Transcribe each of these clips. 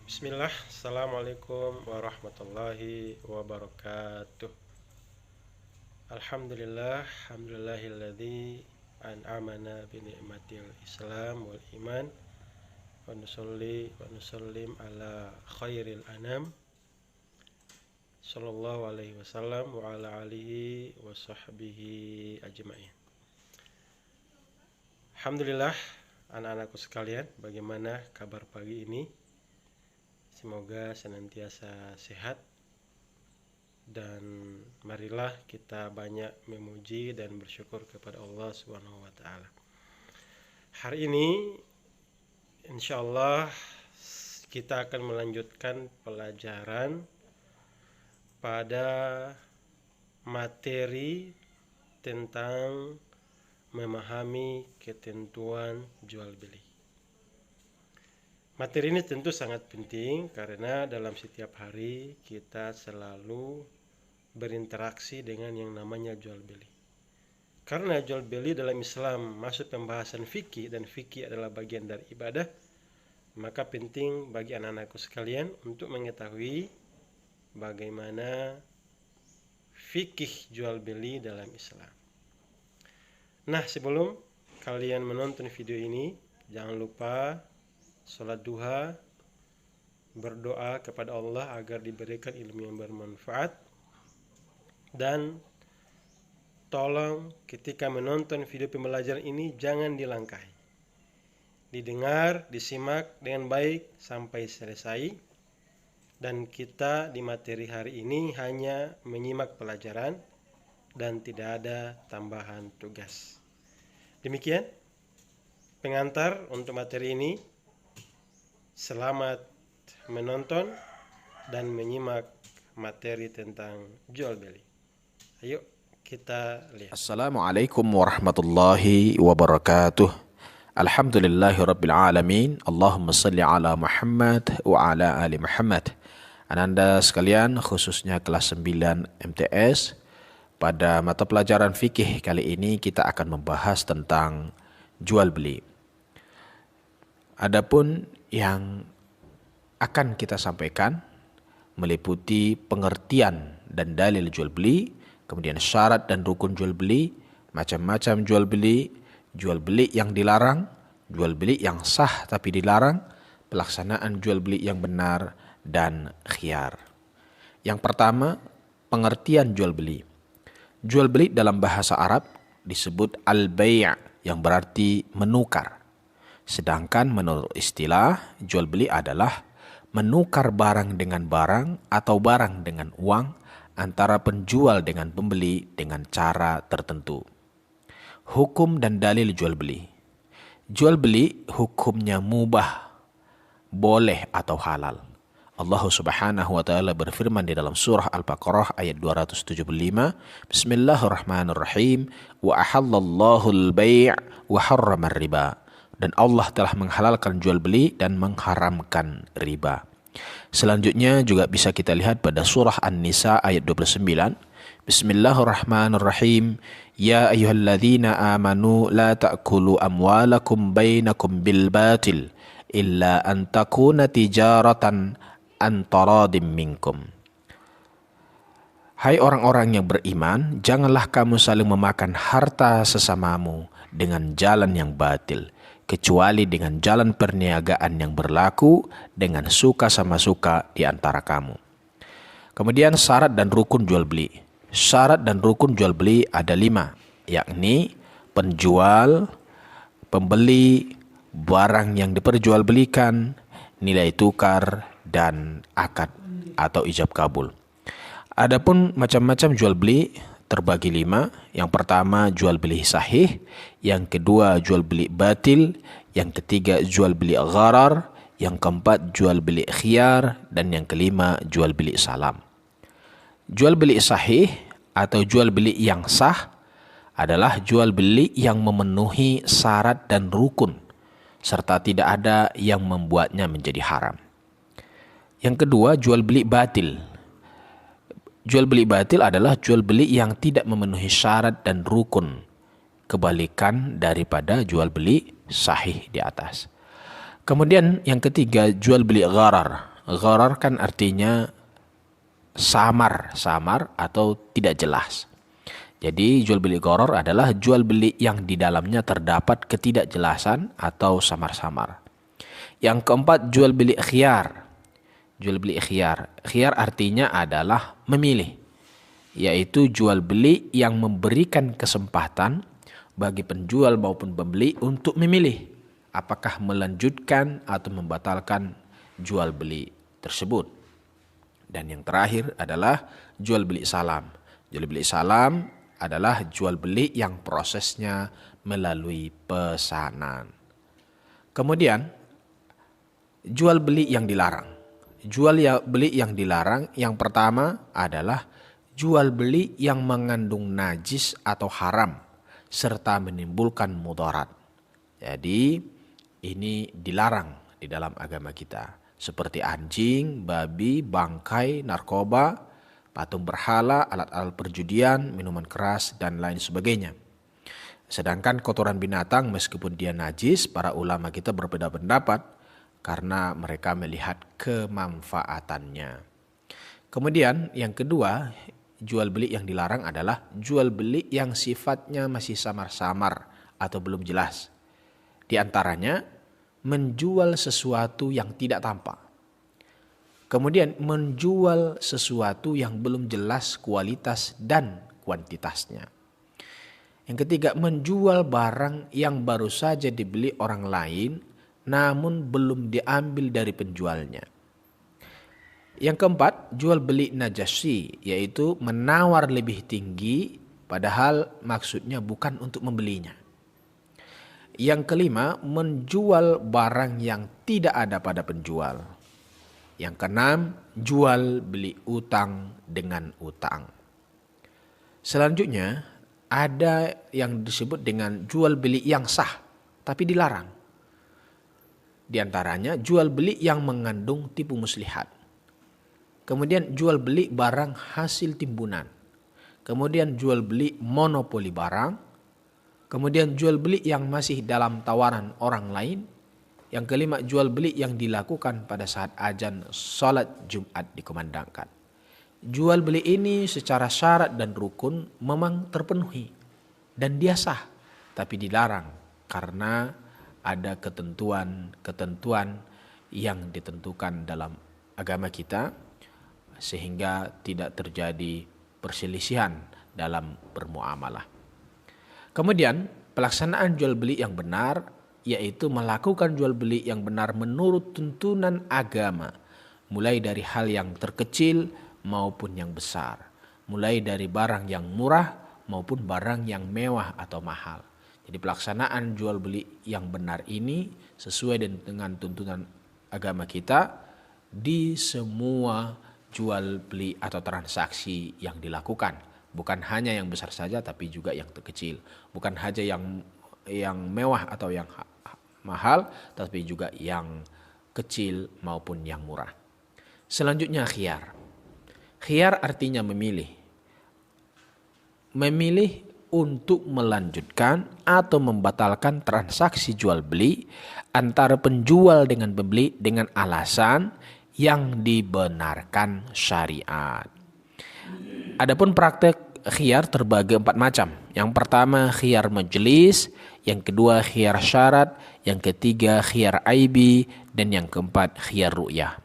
Bismillah, Assalamualaikum warahmatullahi wabarakatuh. Alhamdulillahilladzi an'amana bi ni'matil Islam wal iman wa nusalli wa nusallim ala khairil anam sallallahu alaihi wasallam wa ala alihi wa sahbihi ajma'in. Alhamdulillah, anak-anakku sekalian, bagaimana kabar pagi ini? Semoga senantiasa sehat dan marilah kita banyak memuji dan bersyukur kepada Allah Subhanahu wa taala. Hari ini insyaallah kita akan melanjutkan pelajaran pada materi tentang memahami ketentuan jual beli. Materi ini tentu sangat penting karena dalam setiap hari kita selalu berinteraksi dengan yang namanya jual beli. Karena jual beli dalam Islam masuk pembahasan fikih dan fikih adalah bagian dari ibadah, maka penting bagi anak-anakku sekalian untuk mengetahui bagaimana fikih jual beli dalam Islam. Nah, sebelum kalian menonton video ini, jangan lupa sholat duha, berdoa kepada Allah agar diberikan ilmu yang bermanfaat, dan tolong ketika menonton video pembelajaran ini jangan dilangkahi, didengar, disimak dengan baik sampai selesai, dan kita di materi hari ini hanya menyimak pelajaran dan tidak ada tambahan tugas. Demikian pengantar untuk materi ini. Selamat menonton dan menyimak materi tentang jual beli. Ayo kita lihat. Assalamualaikum warahmatullahi wabarakatuh. Alhamdulillahirabbil alamin. Allahumma salli ala Muhammad wa ala ali Muhammad. Ananda sekalian, khususnya kelas 9 MTS, pada mata pelajaran fikih kali ini kita akan membahas tentang jual beli. Adapun yang akan kita sampaikan meliputi pengertian dan dalil jual beli, kemudian syarat dan rukun jual beli, macam-macam jual beli yang dilarang, jual beli yang sah tapi dilarang, pelaksanaan jual beli yang benar, dan khiyar. Yang pertama, pengertian jual beli. Jual beli dalam bahasa Arab disebut al-bai', yang berarti menukar. Sedangkan menurut istilah, jual beli adalah menukar barang dengan barang atau barang dengan uang antara penjual dengan pembeli dengan cara tertentu. Hukum dan dalil jual beli. Jual beli hukumnya mubah, boleh atau halal. Allah Subhanahu wa taala berfirman di dalam surah Al-Baqarah ayat 275, Bismillahirrahmanirrahim, wa ahallallahu al-bai' wa harrama riba. Dan Allah telah menghalalkan jual beli dan mengharamkan riba. Selanjutnya juga bisa kita lihat pada surah An-Nisa ayat 29. Bismillahirrahmanirrahim. Ya ayyuhalladzina amanu la ta'kulu amwalakum bainakum bil batil illa an takuna tijaratan an taradim minkum. Hai orang-orang yang beriman, janganlah kamu saling memakan harta sesamamu dengan jalan yang batil, kecuali dengan jalan perniagaan yang berlaku dengan suka sama suka di antara kamu. Kemudian syarat dan rukun jual beli. Syarat dan rukun jual beli ada 5, yakni penjual, pembeli, barang yang diperjualbelikan, nilai tukar, dan akad atau ijab kabul. Adapun macam-macam jual beli terbagi 5. Yang pertama jual beli sahih, yang kedua jual beli batil, yang ketiga jual beli gharar, yang keempat jual beli khiyar, dan yang kelima jual beli salam. Jual beli sahih atau jual beli yang sah adalah jual beli yang memenuhi syarat dan rukun serta tidak ada yang membuatnya menjadi haram. Yang kedua jual beli batil. Jual beli batil adalah jual beli yang tidak memenuhi syarat dan rukun, kebalikan daripada jual beli sahih di atas. Kemudian yang ketiga, jual beli gharar. Gharar kan artinya samar atau tidak jelas. Jadi jual beli gharar adalah jual beli yang di dalamnya terdapat ketidakjelasan atau samar-samar. Yang keempat, jual beli khiyar. Jual beli khiyar. Khiyar artinya adalah memilih, yaitu jual beli yang memberikan kesempatan bagi penjual maupun pembeli untuk memilih apakah melanjutkan atau membatalkan jual beli tersebut. Dan yang terakhir adalah jual beli salam. Jual beli salam adalah jual beli yang prosesnya melalui pesanan. Kemudian jual beli yang dilarang. Jual beli yang dilarang yang pertama adalah jual beli yang mengandung najis atau haram serta menimbulkan mudarat. Jadi ini dilarang di dalam agama kita. Seperti anjing, babi, bangkai, narkoba, patung berhala, alat-alat perjudian, minuman keras, dan lain sebagainya. Sedangkan kotoran binatang meskipun dia najis, para ulama kita berbeda pendapat karena mereka melihat kemanfaatannya. Kemudian yang kedua, jual beli yang dilarang adalah jual beli yang sifatnya masih samar-samar atau belum jelas. Di antaranya menjual sesuatu yang tidak tampak. Kemudian menjual sesuatu yang belum jelas kualitas dan kuantitasnya. Yang ketiga, menjual barang yang baru saja dibeli orang lain namun belum diambil dari penjualnya. Yang keempat, jual beli najasi, yaitu menawar lebih tinggi padahal maksudnya bukan untuk membelinya. Yang kelima, menjual barang yang tidak ada pada penjual. Yang keenam, jual beli utang dengan utang. Selanjutnya, ada yang disebut dengan jual beli yang sah, tapi dilarang. Di antaranya, jual beli yang mengandung tipu muslihat. Kemudian jual beli barang hasil timbunan. Kemudian jual beli monopoli barang. Kemudian jual beli yang masih dalam tawaran orang lain. Yang kelima, jual beli yang dilakukan pada saat azan sholat Jumat dikumandangkan. Jual beli ini secara syarat dan rukun memang terpenuhi dan dia sah, tapi dilarang karena ada ketentuan yang ditentukan dalam agama kita sehingga tidak terjadi perselisihan dalam bermuamalah. Kemudian pelaksanaan jual beli yang benar yaitu melakukan jual beli yang benar menurut tuntunan agama, mulai dari hal yang terkecil maupun yang besar, mulai dari barang yang murah maupun barang yang mewah atau mahal. Jadi pelaksanaan jual beli yang benar ini sesuai dengan tuntunan agama kita di semua jual beli atau transaksi yang dilakukan. Bukan hanya yang besar saja tapi juga yang terkecil. Bukan hanya yang mewah atau yang mahal tapi juga yang kecil maupun yang murah. Selanjutnya khiyar. Khiyar artinya memilih. Memilih untuk melanjutkan atau membatalkan transaksi jual beli antara penjual dengan pembeli dengan alasan yang dibenarkan syariat. Adapun praktek khiyar terbagi 4 macam. Yang pertama khiyar majelis, yang kedua khiyar syarat, yang ketiga khiyar aibi, dan yang keempat khiyar ru'yah.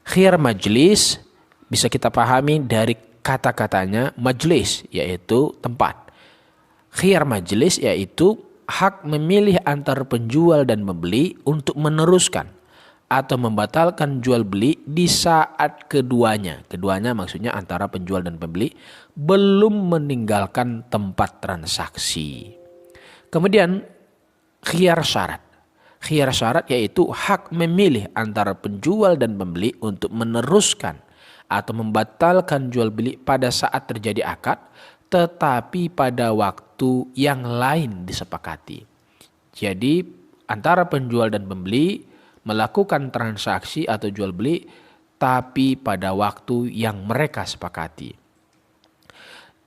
Khiyar majelis bisa kita pahami dari kata-katanya majlis, yaitu tempat. Khiyar majelis yaitu hak memilih antara penjual dan pembeli untuk meneruskan atau membatalkan jual beli di saat keduanya maksudnya antara penjual dan pembeli belum meninggalkan tempat transaksi. Kemudian khiyar syarat. Khiyar syarat yaitu hak memilih antara penjual dan pembeli untuk meneruskan atau membatalkan jual beli pada saat terjadi akad tetapi pada waktu yang lain disepakati. Jadi antara penjual dan pembeli melakukan transaksi atau jual beli tapi pada waktu yang mereka sepakati.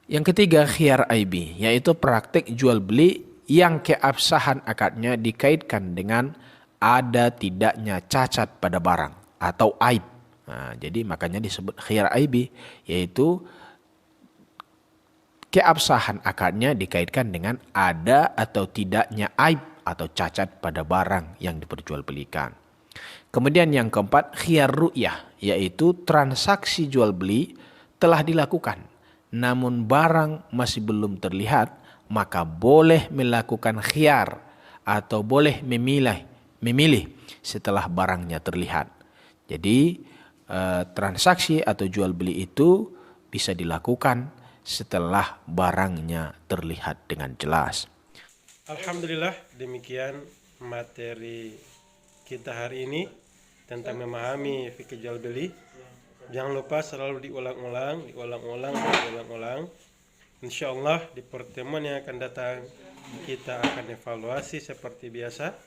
Yang ketiga khiyar aibi, yaitu praktik jual beli yang keabsahan akadnya dikaitkan dengan ada tidaknya cacat pada barang atau aib Nah, jadi makanya disebut khiyar aibi, yaitu keabsahan akadnya dikaitkan dengan ada atau tidaknya aib atau cacat pada barang yang diperjualbelikan. Kemudian yang keempat, khiyar ru'yah, yaitu transaksi jual beli telah dilakukan, namun barang masih belum terlihat, maka boleh melakukan khiyar atau boleh memilih setelah barangnya terlihat. Jadi transaksi atau jual beli itu bisa dilakukan setelah barangnya terlihat dengan jelas. Alhamdulillah, demikian materi kita hari ini tentang memahami fikih jual beli. Jangan lupa selalu diulang-ulang. Insya Allah di pertemuan yang akan datang kita akan evaluasi seperti biasa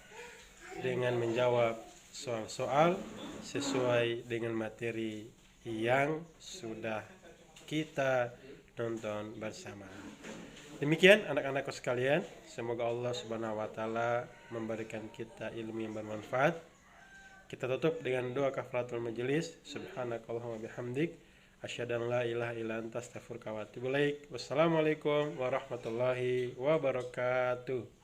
dengan menjawab soal-soal sesuai dengan materi yang sudah kita nonton bersama. Demikian anak-anakku sekalian, semoga Allah Subhanahu wa taala memberikan kita ilmu yang bermanfaat. Kita tutup dengan doa kafaratul majelis. Subhanakallahumma bihamdik, asyhadu an la ilaha illa anta astaghfiruka wa atubu ilaik. Wassalamualaikum warahmatullahi wabarakatuh.